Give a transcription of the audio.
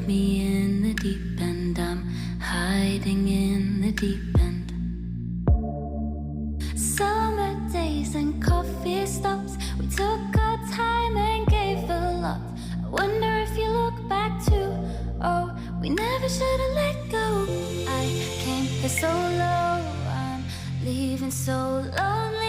me in the deep end. I'm hiding in the deep end. Summer days and coffee stops, we took our time and gave a lot. I wonder if you look back too. Oh, we never should have let go. I came here so low, I'm leaving so lonely.